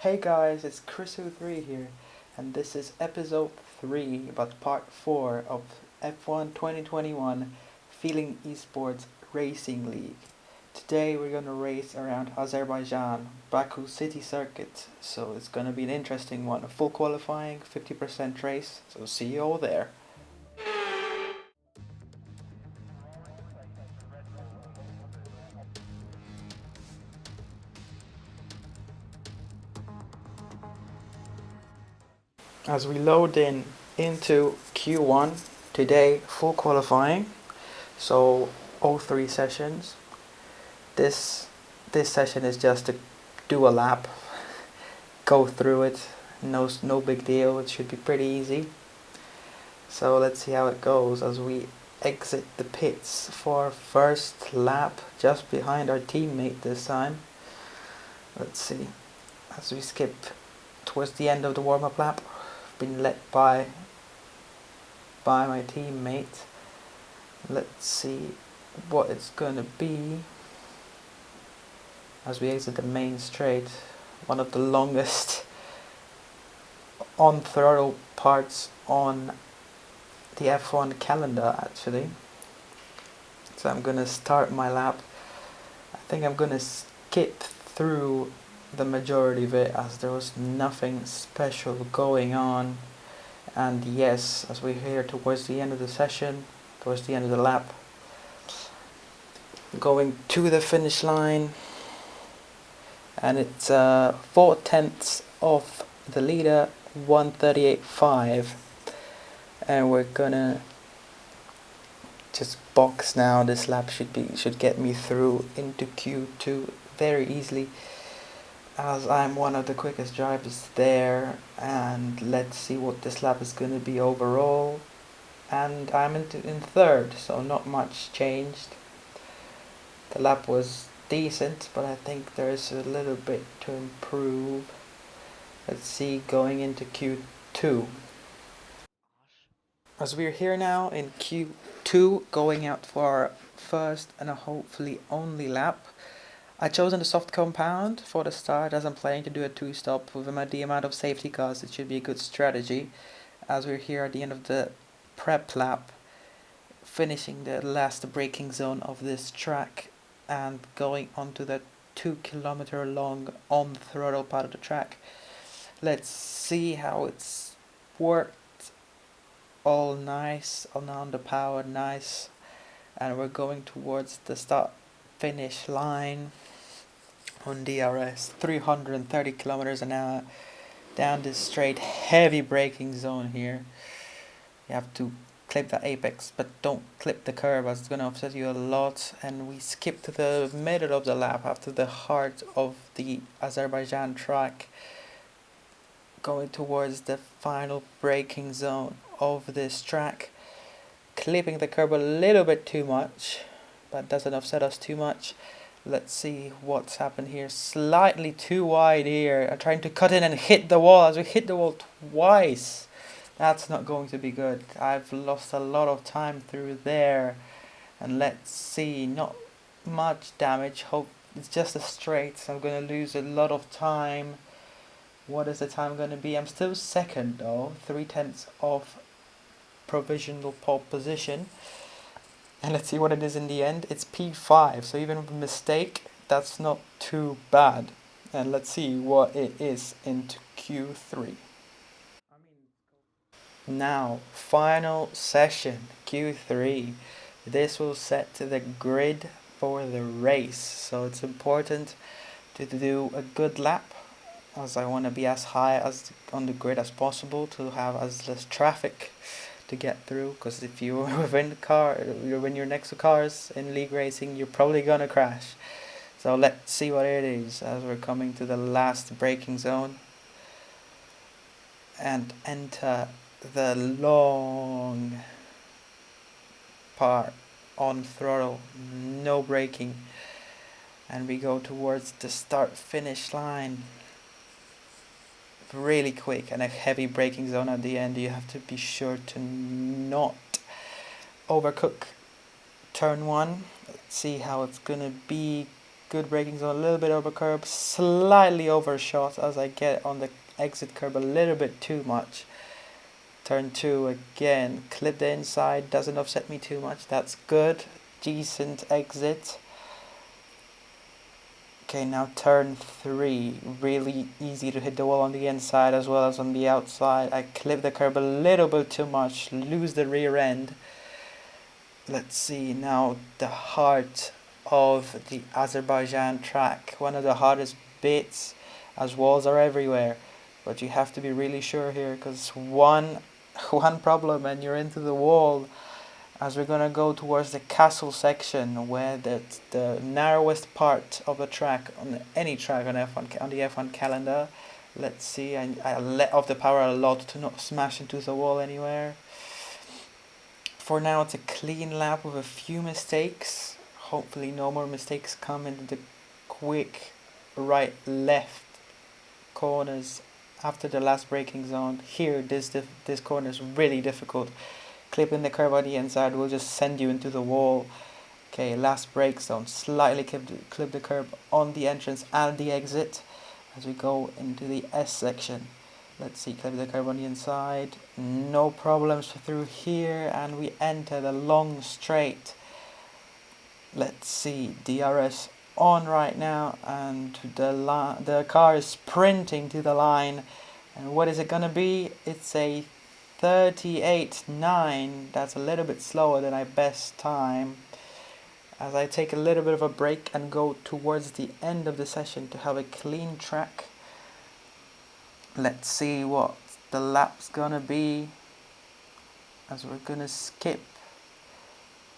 Hey guys, it's Chris03 here, and this is episode 3, but part 4 of F1 2021 Feeling Esports Racing League. Today we're gonna race around Azerbaijan, Baku City Circuit, so it's gonna be an interesting one. A full qualifying, 50% race, so see you all there. As we load in into Q1, today full qualifying, so all 3 sessions. This this session is just to do a lap, go through it. No big deal. It should be pretty easy. So let's see how it goes as we exit the pits for first lap, just behind our teammate this time. Let's see. As we skip towards the end of the warm-up lap, been led by my teammate. Let's see what it's gonna be as we exit the main straight, one of the longest on throttle parts on the F1 calendar actually. So I'm gonna start my lap. I think I'm gonna skip through the majority of it as there was nothing special going on. And yes, as we're here towards the end of the session, towards the end of the lap, going to the finish line, and it's 4/10 of the leader, 1:38.5, and we're gonna just box now. This lap should get me through into Q2 very easily, as I'm one of the quickest drivers there. And let's see what this lap is gonna be overall. And I'm in third, so not much changed. The lap was decent, but I think there's a little bit to improve. Let's see, going into Q2. As we're here now in Q2, going out for our first and hopefully only lap. I chosen the soft compound for the start as I'm planning to do a 2-stop with the amount of safety cars. It should be a good strategy as we're here at the end of the prep lap, finishing the last braking zone of this track and going onto the 2 kilometer long on throttle part of the track. Let's see how it's worked. All nice, all on the power, nice. And we're going towards the start finish line on DRS, 330 kilometers an hour down this straight, heavy braking zone here. You have to clip the apex, but don't clip the curb as it's going to upset you a lot. And we skip to the middle of the lap after the heart of the Azerbaijan track, going towards the final braking zone of this track, clipping the curb a little bit too much, but doesn't upset us too much. Let's see what's happened here. Slightly too wide here. I'm trying to cut in and hit the wall as we hit the wall twice. That's not going to be good. I've lost a lot of time through there. And let's see, not much damage. Hope it's just a straight, so I'm going to lose a lot of time. What is the time going to be? I'm still second though, 3/10 of provisional pole position. And let's see what it is in the end. It's P5, so even with a mistake, that's not too bad. And let's see what it is into Q3. Now, final session, Q3. This will set the grid for the race. So it's important to do a good lap, as I want to be as high as on the grid as possible to have as less traffic to get through. Because if you're within the car, when you're next to cars in league racing, you're probably gonna crash. So let's see what it is as we're coming to the last braking zone and enter the long part on throttle, no braking, and we go towards the start finish line really quick, and a heavy braking zone at the end. You have to be sure to not overcook turn 1. Let's see how it's gonna be Good braking zone, a little bit over curb, slightly overshot as I get on the exit curb a little bit too much. Turn 2 again, clip the inside, doesn't offset me too much, that's good. Decent exit. Okay, now turn 3, really easy to hit the wall on the inside as well as on the outside. I clip the curb a little bit too much, lose the rear end. Let's see now the heart of the Azerbaijan track, one of the hardest bits as walls are everywhere, but you have to be really sure here because one problem and you're into the wall. As we're gonna go towards the castle section where that's the narrowest part of the track on any track on F1 on the F1 calendar. Let's see, I let off the power a lot to not smash into the wall anywhere. For now it's a clean lap with a few mistakes. Hopefully no more mistakes come into the quick right left corners after the last braking zone. Here this corner is really difficult. Clipping the curb on the inside will just send you into the wall. Okay, last brake zone, slightly clip the curb on the entrance and the exit as we go into the S section. Let's see, clip the curb on the inside, no problems through here, and we enter the long straight. Let's see, DRS on right now, and the car is sprinting to the line. And what is it gonna be? It's a 38.9. That's a little bit slower than my best time. As I take a little bit of a break and go towards the end of the session to have a clean track. Let's see what the lap's gonna be, as we're gonna skip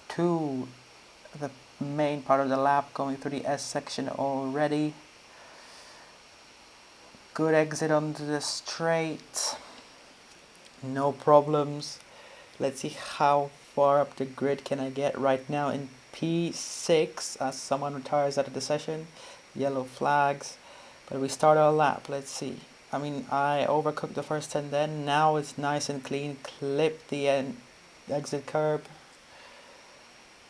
to the main part of the lap, going through the S section already. Good exit onto the straight, no problems. Let's see how far up the grid can I get right now in P6 as someone retires out of the session. Yellow flags, but we start our lap. Let's see. I mean, I overcooked the first 10 then. Now it's nice and clean. Clip the exit curb.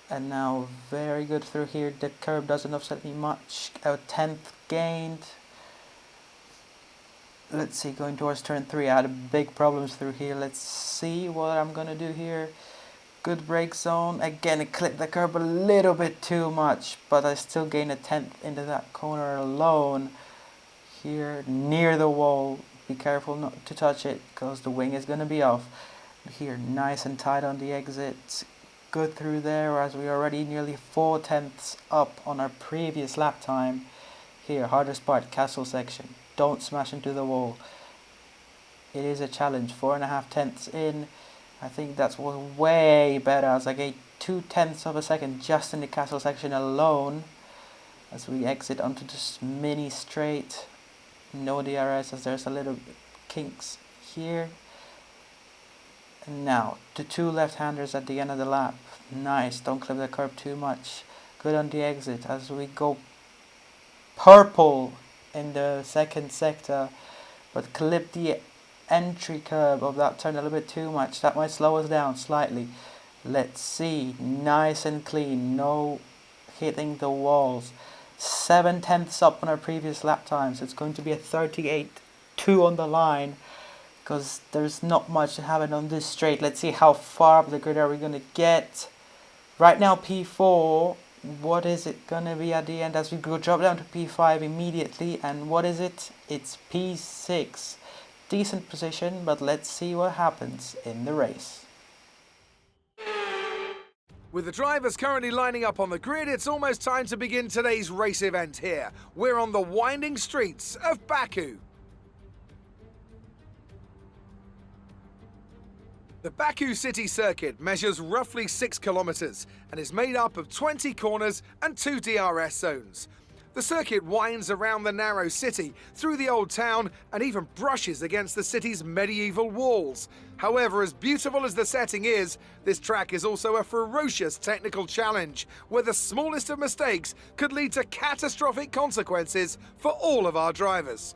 And now very good through here. The curb doesn't offset me much. A 10th gained. Let's see, going towards turn 3. I had big problems through here. Let's see what I'm going to do here. Good brake zone. Again, it clipped the curb a little bit too much, but I still gain a 10th into that corner alone. Here, near the wall. Be careful not to touch it, because the wing is going to be off. Here, nice and tight on the exit. Good through there, as we are already nearly 4 tenths up on our previous lap time. Here, hardest part, castle section. Don't smash into the wall. It is a challenge. 4.5 tenths in. I think that's way better, as I gained 2 tenths of a second just in the castle section alone. As we exit onto this mini straight. No DRS, as there's a little kinks here. And now, the 2 left-handers at the end of the lap. Nice, don't clip the curb too much. Good on the exit as we go purple in the second sector, but clip the entry curb of that turn a little bit too much. That might slow us down slightly. Let's see, nice and clean, no hitting the walls. 7 tenths up on our previous lap time, so it's going to be a 38.2 on the line, because there's not much to have it on this straight. Let's see how far up the grid are we going to get. Right now P4, what is it going to be at the end as we go drop down to P5 immediately, and what is it? It's P6. Decent position, but let's see what happens in the race. With the drivers currently lining up on the grid, it's almost time to begin today's race event here. We're on the winding streets of Baku. The Baku city circuit measures roughly 6 kilometers and is made up of 20 corners and 2 DRS zones. The circuit winds around the narrow city, through the old town, and even brushes against the city's medieval walls. However, as beautiful as the setting is, this track is also a ferocious technical challenge, where the smallest of mistakes could lead to catastrophic consequences for all of our drivers.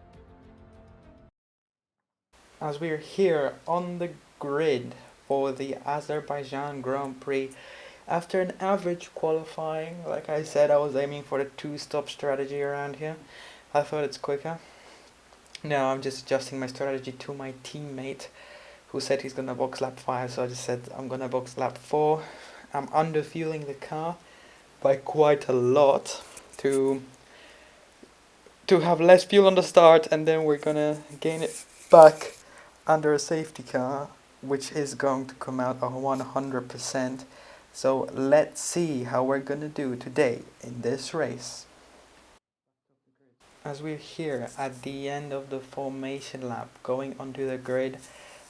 As we're here on the grid for the Azerbaijan Grand Prix, After an average qualifying, like I said, I was aiming for the two-stop strategy around here. I thought it's quicker. Now I'm just adjusting my strategy to my teammate, who said he's gonna box lap 5, so I just said I'm gonna box lap 4. I'm underfueling the car by quite a lot to have less fuel on the start, and then we're gonna gain it back under a safety car, which is going to come out on 100%. So let's see how we're gonna do today in this race. As we're here at the end of the formation lap, going onto the grid,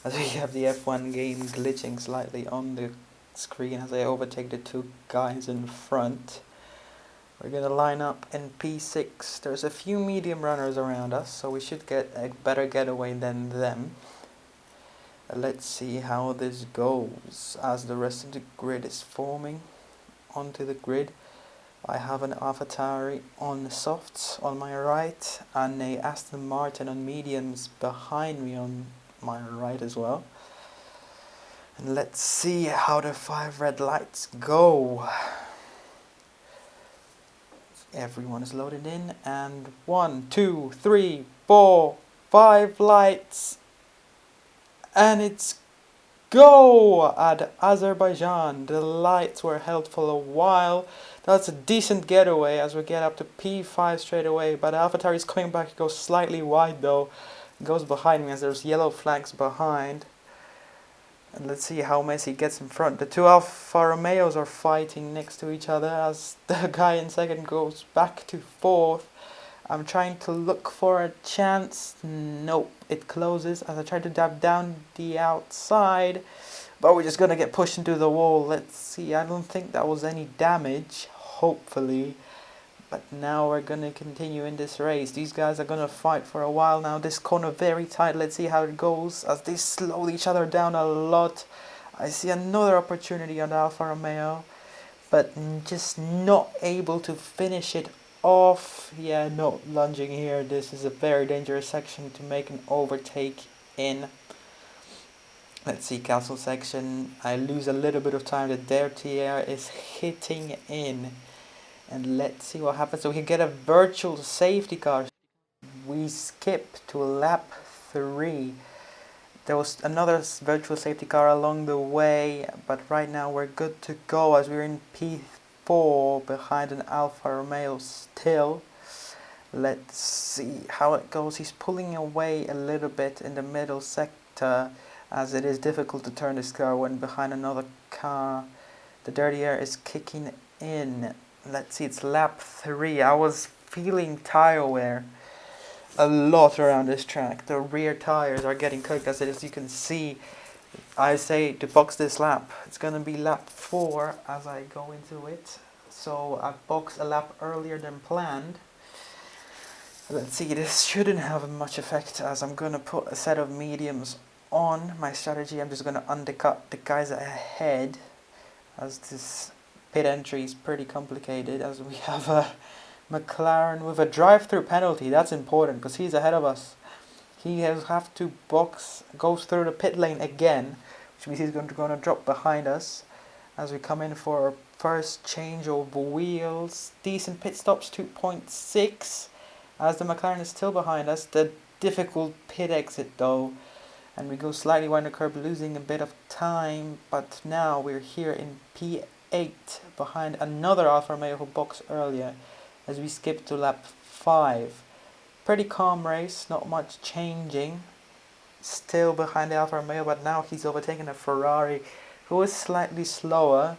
as we have the F1 game glitching slightly on the screen as I overtake the two guys in front. We're gonna line up in P6. There's a few medium runners around us, so we should get a better getaway than them. Let's see how this goes as the rest of the grid is forming onto the grid. I have an AlphaTauri on softs on my right and a Aston Martin on mediums behind me on my right as well. And let's see how the 5 red lights go. Everyone is loaded in, and 1, 2, 3, 4, 5 lights, and it's go at Azerbaijan. The lights were held for a while. That's a decent getaway as we get up to P5 straight away, but AlphaTauri is coming back. It goes slightly wide though. It goes behind me as there's yellow flags behind. And let's see how Messi gets in front. The two Alfa Romeos are fighting next to each other as the guy in second goes back to fourth. I'm trying to look for a chance. Nope, it closes as I try to dab down the outside. But we're just going to get pushed into the wall. Let's see, I don't think that was any damage, hopefully. But now we're going to continue in this race. These guys are going to fight for a while now. This corner very tight. Let's see how it goes as they slow each other down a lot. I see another opportunity on the Alfa Romeo, but just not able to finish it off. Yeah, no lunging here. This is a very dangerous section to make an overtake in. Let's see, castle section. I lose a little bit of time. The derriere is hitting in. And let's see what happens. So we can get a virtual safety car. We skip to lap 3. There was another virtual safety car along the way, but right now we're good to go as we're in P4 behind an Alfa Romeo still. Let's see how it goes. He's pulling away a little bit in the middle sector as it is difficult to turn this car when behind another car. The derriere is kicking in. Let's see, it's lap 3. I was feeling tire wear a lot around this track. The rear tires are getting cooked as you can see. I say to box this lap. It's going to be lap 4 as I go into it. So I boxed a lap earlier than planned. Let's see, this shouldn't have much effect as I'm going to put a set of mediums on my strategy. I'm just going to undercut the guys ahead as this pit entry is pretty complicated as we have a McLaren with a drive-through penalty. That's important because he's ahead of us. He has have to goes through the pit lane again, which means he's going to drop behind us as we come in for our first change of wheels. Decent pit stops, 2.6 as the McLaren is still behind us. The difficult pit exit though, and we go slightly wide the curb, losing a bit of time, but now we're here in P8 behind another Alfa Romeo who boxed earlier as we skip to lap 5. Pretty calm race, not much changing. Still behind the Alfa Romeo, but now he's overtaken a Ferrari who is slightly slower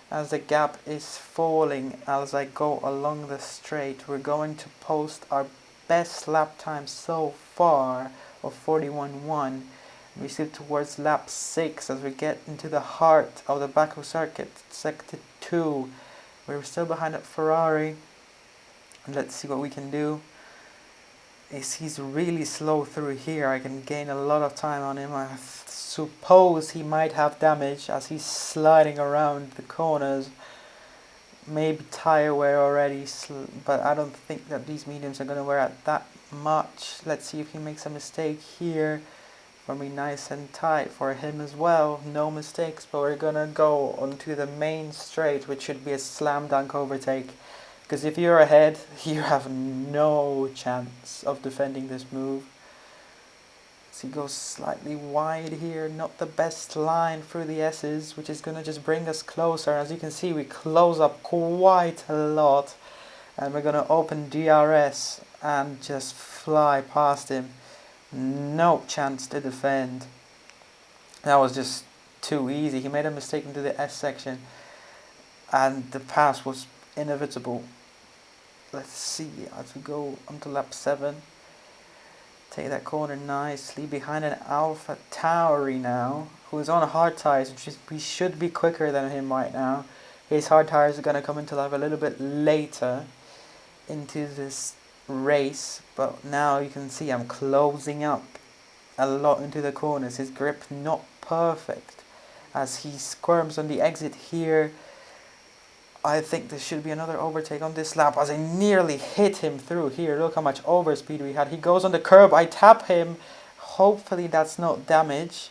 as the gap is falling as I go along the straight. We're going to post our best lap time so far of 41.1. We slip towards lap 6 as we get into the heart of the Baku circuit, sector 2. We're still behind that Ferrari. Let's see what we can do. He's really slow through here. I can gain a lot of time on him. I suppose he might have damage as he's sliding around the corners. Maybe tire wear already, but I don't think that these mediums are going to wear out that much. Let's see if he makes a mistake here. for me nice and tight, for him as well, no mistakes, but we're gonna go onto the main straight, which should be a slam dunk overtake, because if you're ahead, you have no chance of defending this move. So he goes slightly wide here, not the best line through the S's, which is gonna just bring us closer. As you can see, we close up quite a lot, and we're gonna open DRS and just fly past him. No chance to defend. That was just too easy. He made a mistake into the S section, and the pass was inevitable. Let's see, as we go onto lap 7, take that corner nicely behind an Alpha Tauri now, who is on hard tires, which is, we should be quicker than him right now. His hard tires are going to come into life a little bit later into this race, but now you can see I'm closing up a lot into the corners. His grip not perfect as he squirms on the exit here. I think there should be another overtake on this lap as I nearly hit him through here. Look how much overspeed we had. He goes on the curb. I tap him. Hopefully that's not damage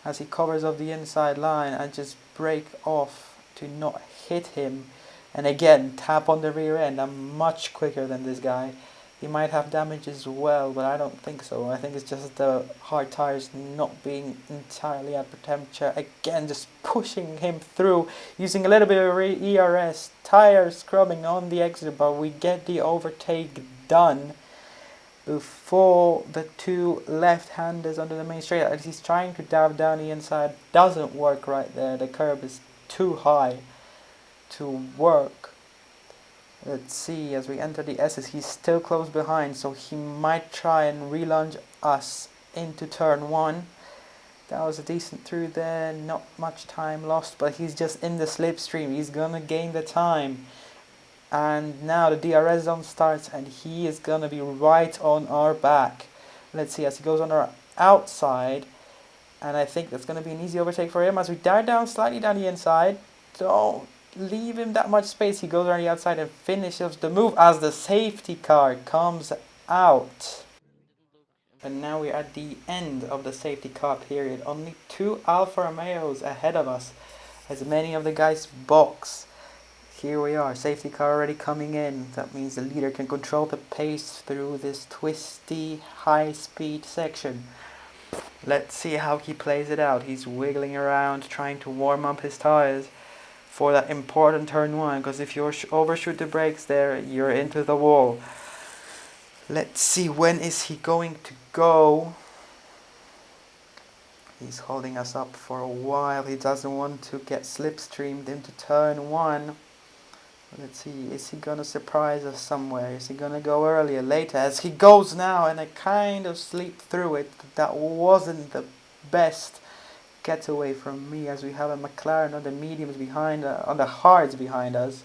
as he covers up the inside line. I just break off to not hit him. And again, tap on the rear end. I'm much quicker than this guy. He might have damage as well, but I don't think so. I think it's just the hard tires not being entirely at temperature. Again, just pushing him through, using a little bit of ERS, tire scrubbing on the exit, but we get the overtake done before the two left-handers under the main straight. As he's trying to dive down the inside, doesn't work right there. The curb is too high to work. Let's see, as we enter the S's, he's still close behind, so he might try and relaunch us into turn 1. That was a decent through there, not much time lost, but he's just in the slipstream. He's gonna gain the time. And now the DRS zone starts, and he is gonna be right on our back. Let's see, as he goes on our outside, and I think that's gonna be an easy overtake for him as we dive down slightly down the inside. Don't leave him that much space. He goes on the outside and finishes the move as the safety car comes out. And now we're at the end of the safety car period. Only 2 Alfa Romeos ahead of us as many of the guys box. Here we are, safety car already coming in. That means the leader can control the pace through this twisty high speed section. Let's see how he plays it out. He's wiggling around trying to warm up his tires for that important turn 1, because if you overshoot the brakes there, you're into the wall. Let's see, when is he going to go? He's holding us up for a while. He doesn't want to get slipstreamed into turn 1. Let's see, is he gonna surprise us somewhere? Is he gonna go earlier, later? As he goes now, and I kind of sleep through it. That wasn't the best getaway from me, as we have a McLaren on the mediums behind, on the hards behind us.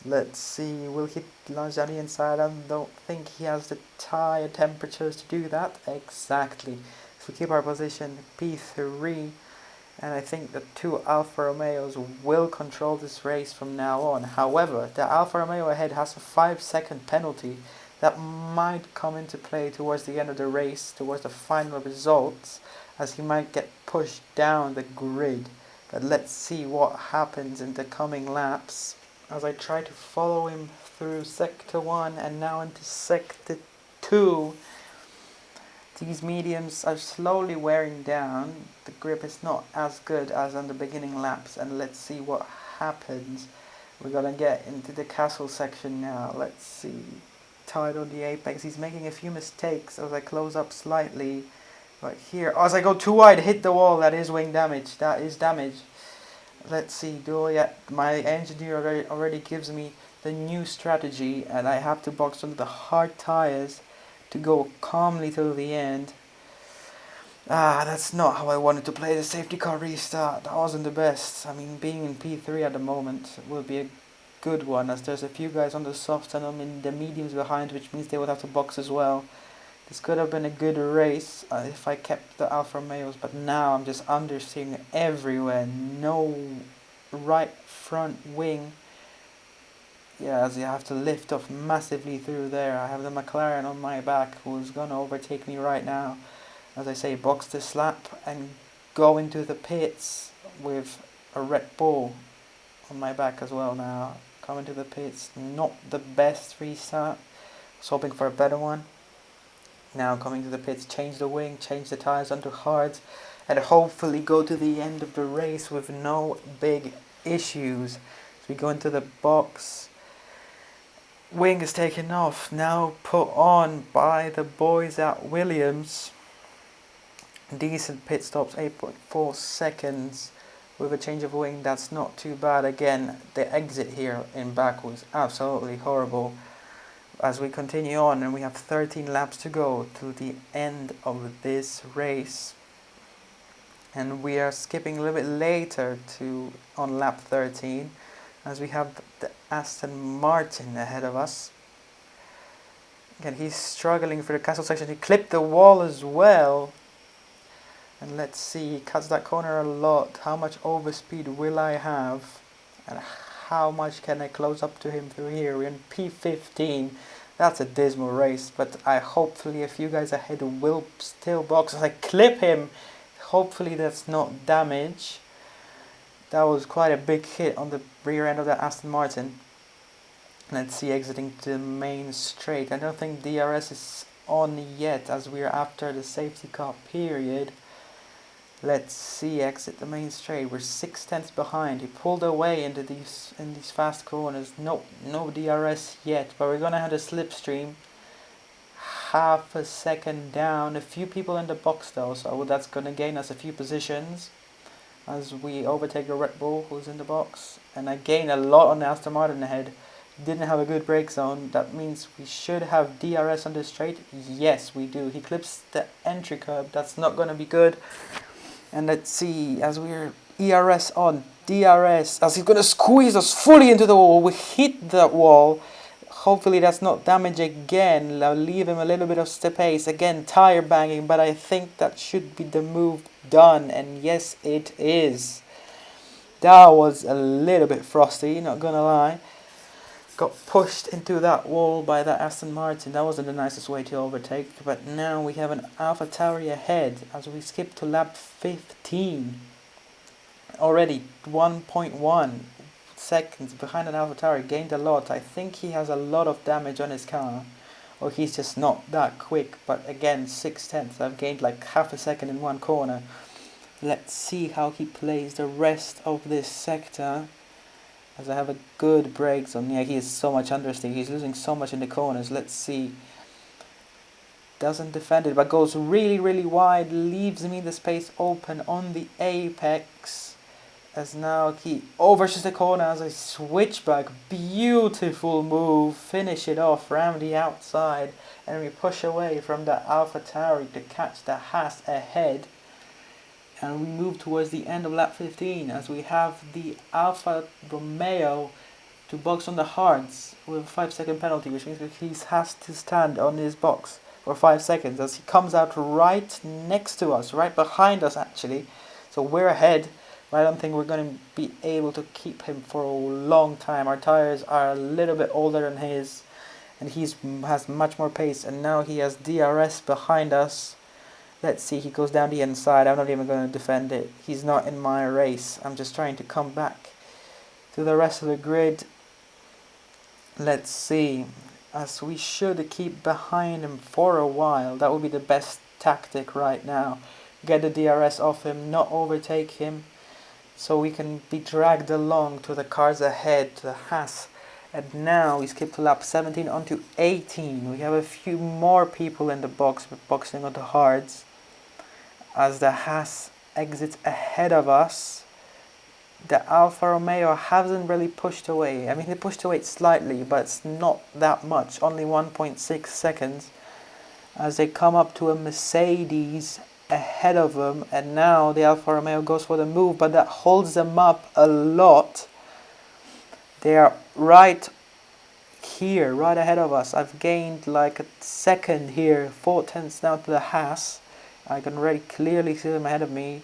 Let's see, will he launch down the inside? I don't think he has the tire temperatures to do that. Exactly. If we keep our position P3, and I think the 2 Alfa Romeos will control this race from now on. However, the Alfa Romeo ahead has a 5-second penalty that might come into play towards the end of the race, towards the final results, as he might get pushed down the grid. But let's see what happens in the coming laps as I try to follow him through sector 1 and now into sector 2. These mediums are slowly wearing down. The grip is not as good as on the beginning laps, and let's see what happens. We're gonna get into the castle section now. Let's see. Tied on the apex. He's making a few mistakes as I close up slightly. But here, as I go too wide, hit the wall. That is wing damage. That is damage. Let's see. My engineer already gives me the new strategy, and I have to box under the hard tires to go calmly till the end. That's not how I wanted to play the safety car restart. That wasn't the best. I mean, being in P3 at the moment will be a good one, as there's a few guys on the softs and I'm in the mediums behind, which means they would have to box as well. This could have been a good race if I kept the Alfa Romeos, but now I'm just understeering everywhere. No right front wing. Yeah, as you have to lift off massively through there. I have the McLaren on my back who's gonna overtake me right now. as I say, box this lap and go into the pits with a Red Bull on my back as well now. Coming to the pits, not the best restart. Was hoping for a better one. Now coming to the pits, change the wing, change the tyres onto hards, and hopefully go to the end of the race with no big issues. So we go into the box. Wing is taken off, now put on by the boys at Williams. Decent pit stops, 8.4 seconds with a change of wing. That's not too bad. Again, the exit here in back was absolutely horrible. As we continue on, and we have 13 laps to go to the end of this race, and we are skipping a little bit later to on lap 13, as we have the Aston Martin ahead of us. Again, he's struggling for the castle section. He clipped the wall as well. And let's see, he cuts that corner a lot. How much overspeed will I have? And how much can I close up to him through here? We're in P15. That's a dismal race, but hopefully a few guys ahead will still box as I clip him. Hopefully that's not damage. That was quite a big hit on the rear end of that Aston Martin. Let's see, exiting to the main straight. I don't think DRS is on yet, as we are after the safety car period. Let's see, exit the main straight. We're 6/10 behind. He pulled away into these fast corners. No DRS yet, but we're gonna have a slipstream. Half a second down. A few people in the box though, so that's gonna gain us a few positions as we overtake the Red Bull who's in the box. And I gain a lot on the Aston Martin ahead. Didn't have a good brake zone. That means we should have DRS on the straight. Yes, we do. He clips the entry curb. That's not gonna be good. And let's see, as we're ERS on, DRS, as he's going to squeeze us fully into the wall. We hit that wall. Hopefully that's not damage again. I'll leave him a little bit of space. Again, tire banging, but I think that should be the move done. And yes, it is. That was a little bit frosty, not going to lie. Got pushed into that wall by that Aston Martin. That wasn't the nicest way to overtake, but now we have an AlphaTauri ahead as we skip to lap 15. Already 1.1 seconds behind an AlphaTauri, gained a lot. I think he has a lot of damage on his car, or he's just not that quick. But again, 6/10. I've gained like half a second in one corner. Let's see how he plays the rest of this sector. As I have a good brake zone. Yeah, he is so much understeer. He's losing so much in the corners. Let's see. Doesn't defend it, but goes really, really wide. Leaves me the space open on the apex. As now he overshoots the corner as I switch back. Beautiful move. Finish it off around the outside. And we push away from the AlphaTauri to catch the Haas ahead. And we move towards the end of lap 15 as we have the Alfa Romeo to box on the hards with a 5-second penalty, which means he has to stand on his box for 5 seconds as he comes out right next to us, right behind us actually. So we're ahead, but I don't think we're going to be able to keep him for a long time. Our tires are a little bit older than his, and he has much more pace, and now he has DRS behind us. Let's see, he goes down the inside. I'm not even going to defend it. He's not in my race. I'm just trying to come back to the rest of the grid. Let's see, as we should keep behind him for a while. That would be the best tactic right now. Get the DRS off him, not overtake him, so we can be dragged along to the cars ahead, to the Haas. And now we skip to lap 17 onto 18. We have a few more people in the box, boxing on the hards. As the Haas exits ahead of us, the Alfa Romeo hasn't really pushed away. I mean, he pushed away slightly, but it's not that much, only 1.6 seconds. As they come up to a Mercedes ahead of them, and now the Alfa Romeo goes for the move, but that holds them up a lot. They are right here, right ahead of us. I've gained like a second here, 4/10 down to the Haas. I can really clearly see them ahead of me.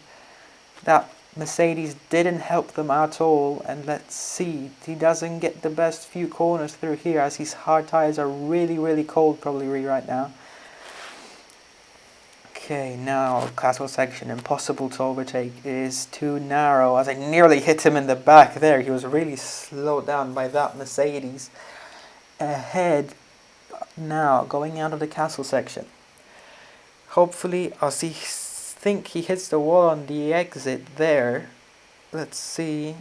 That Mercedes didn't help them at all, and let's see, he doesn't get the best few corners through here as his hard tires are really, really cold probably right now. Okay, now castle section, impossible to overtake, is too narrow, as I nearly hit him in the back there. He was really slowed down by that Mercedes. Ahead now, going out of the castle section. Hopefully, think he hits the wall on the exit there. Let's see.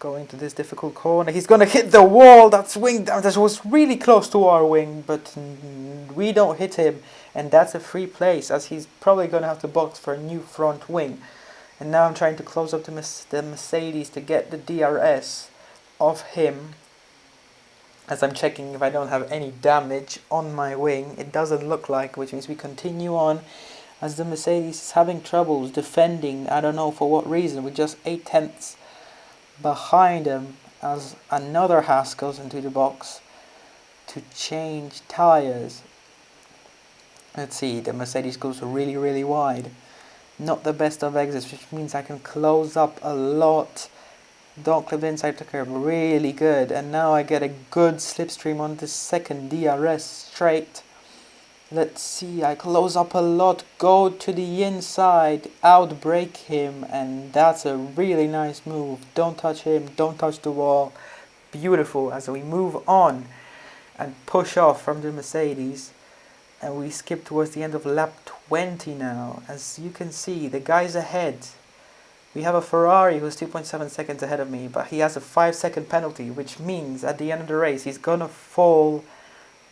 Going to this difficult corner. He's going to hit the wall. That's wing down. That was really close to our wing, but we don't hit him. And that's a free place, as he's probably going to have to box for a new front wing. And now I'm trying to close up the Mercedes to get the DRS of him. As I'm checking if I don't have any damage on my wing. It doesn't look like, which means we continue on. As the Mercedes is having troubles defending, I don't know for what reason, with just 8 tenths behind him, as another Haas goes into the box to change tyres. Let's see, the Mercedes goes really, really wide. Not the best of exits, which means I can close up a lot. Don't clip inside the curb, really good. And now I get a good slipstream on the second DRS straight. Let's see, I close up a lot, go to the inside, outbrake him, and that's a really nice move. Don't touch him, don't touch the wall. Beautiful, as we move on and push off from the Mercedes. And we skip towards the end of lap 20 now. As you can see, the guys ahead. We have a Ferrari who's 2.7 seconds ahead of me, but he has a 5-second penalty, which means at the end of the race he's gonna fall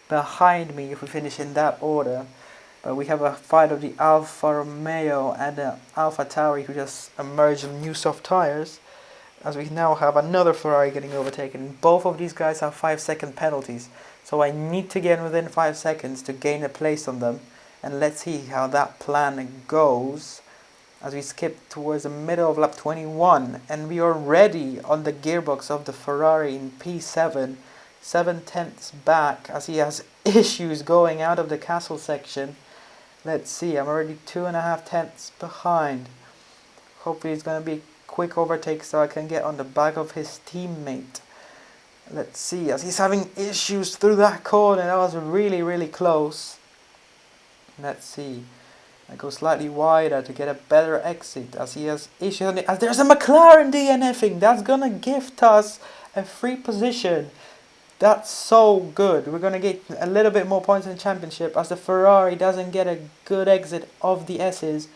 behind me if we finish in that order. But we have a fight of the Alfa Romeo and the Alfa Tauri, who just emerged on new soft tires, as we now have another Ferrari getting overtaken. Both of these guys have 5-second penalties, so I need to get within 5 seconds to gain a place on them. And let's see how that plan goes as we skip towards the middle of lap 21, and we are already on the gearbox of the Ferrari in P7, 7 tenths back, as he has issues going out of the castle section. Let's see, I'm already 2.5 tenths behind. Hopefully it's going to be quick overtake so I can get on the back of his teammate. Let's see, as he's having issues through that corner. That was really, really close. Let's see. I go slightly wider to get a better exit, as he has issues on as there's a McLaren DNFing. That's gonna gift us a free position. That's so good. We're gonna get a little bit more points in the championship, as the Ferrari doesn't get a good exit of the S's.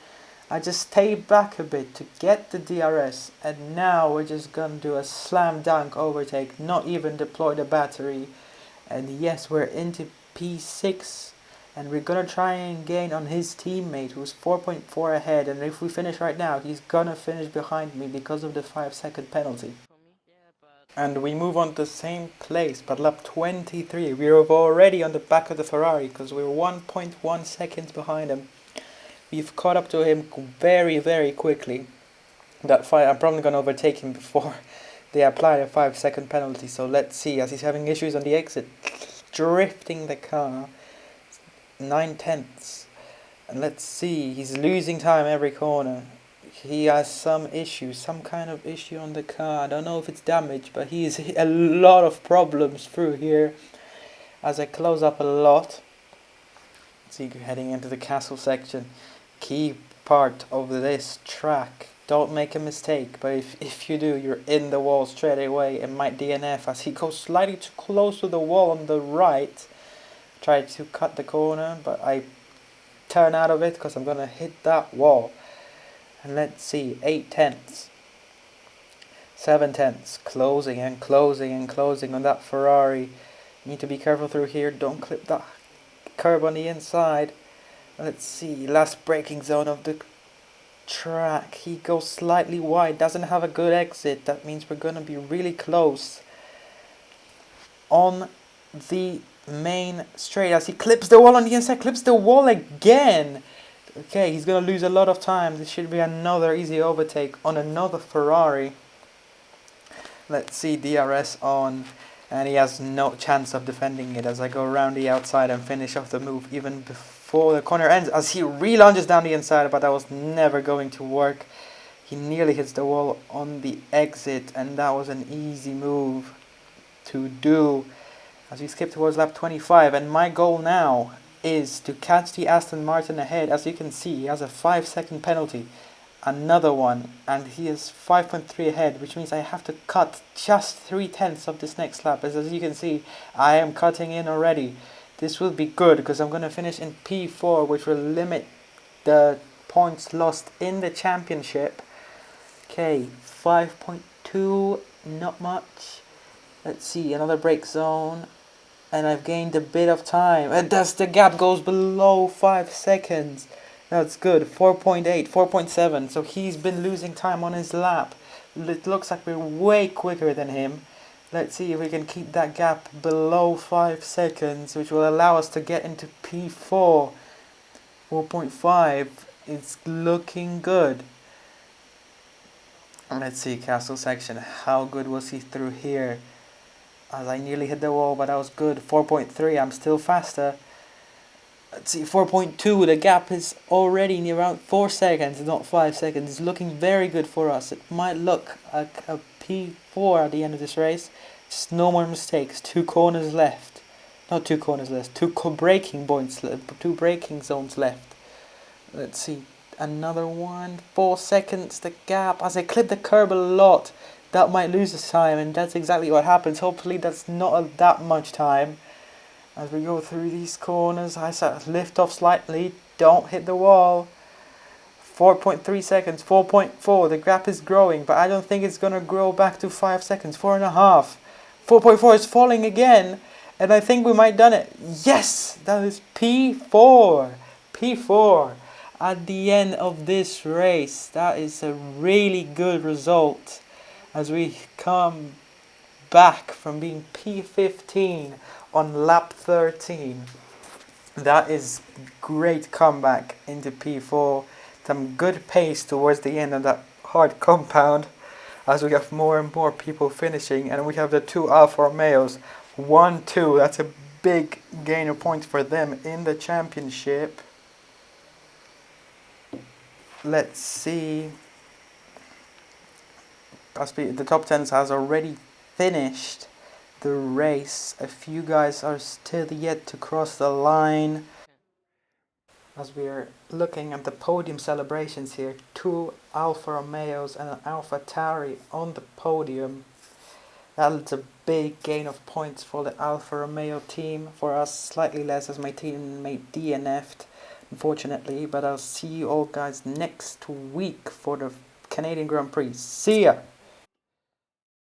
I just stay back a bit to get the DRS, and now we're just gonna do a slam dunk overtake, not even deploy the battery. And yes, we're into P6. And we're going to try and gain on his teammate, who's 4.4 ahead. And if we finish right now, he's going to finish behind me because of the 5-second penalty. And we move on to the same place, but lap 23. We're already on the back of the Ferrari, because we're 1.1 seconds behind him. We've caught up to him very, very quickly. I'm probably going to overtake him before they apply a 5-second penalty. So let's see, as he's having issues on the exit, drifting the car. 9 tenths, and let's see, he's losing time every corner. He has some kind of issue on the car. I don't know if it's damage, but he's a lot of problems through here as I close up a lot. Let's see, heading into the castle section. Key part of this track, don't make a mistake, but if you do, you're in the wall straight away and might DNF, as he goes slightly too close to the wall on the right. Try to cut the corner, but I turn out of it because I'm going to hit that wall. And let's see, 8 tenths, 7 tenths, closing and closing and closing on that Ferrari. You need to be careful through here, don't clip that curb on the inside. Let's see, last braking zone of the track. He goes slightly wide, doesn't have a good exit. That means we're going to be really close on the main straight, as he clips the wall on the inside, clips the wall again. Okay, he's going to lose a lot of time. This should be another easy overtake on another Ferrari. Let's see, DRS on, and he has no chance of defending it as I go around the outside and finish off the move even before the corner ends, as he relunges down the inside, but that was never going to work. He nearly hits the wall on the exit, and that was an easy move to do. As we skip towards lap 25, and my goal now is to catch the Aston Martin ahead. As you can see, he has a 5-second penalty. Another one, and he is 5.3 ahead, which means I have to cut just 3/10 of this next lap. As you can see, I am cutting in already. This will be good because I'm going to finish in P4, which will limit the points lost in the championship. Okay, 5.2, not much. Let's see, another brake zone, and I've gained a bit of time. And the gap goes below 5 seconds. That's good. 4.8, 4.7. So he's been losing time on his lap. It looks like we're way quicker than him. Let's see if we can keep that gap below 5 seconds, which will allow us to get into P4. 4.5. It's looking good. Let's see, castle section. How good was he through here? As I nearly hit the wall, but that was good. 4.3. I'm still faster. Let's see, 4.2, the gap is already near around 4 seconds, not 5 seconds. It's looking very good for us. It might look like a P4 at the end of this race. Just no more mistakes. 2 corners left. Not 2 corners left. 2 braking points left. 2 braking zones left. Let's see, another one. 4 seconds, the gap. As I clip the curb a lot, that might lose us time, and that's exactly what happens. Hopefully that's not that much time. As we go through these corners, I lift off slightly, don't hit the wall. 4.3 seconds, 4.4, the gap is growing, but I don't think it's going to grow back to 5 seconds, 4.5. 4.4 is falling again, and I think we might done it. Yes, that is P4. P4 at the end of this race. That is a really good result as we come back from being P15 on lap 13. That is great comeback into P4. Some good pace towards the end of that hard compound as we have more and more people finishing, and we have the 2 Alfa Romeos 1-2. That's a big gain of points for them in the championship. Let's see. The top 10 has already finished the race. A few guys are still yet to cross the line. As we are looking at the podium celebrations here, 2 Alfa Romeos and an Alfa Tauri on the podium. That's a big gain of points for the Alfa Romeo team. For us, slightly less as my teammate DNF'd, unfortunately. But I'll see you all guys next week for the Canadian Grand Prix. See ya!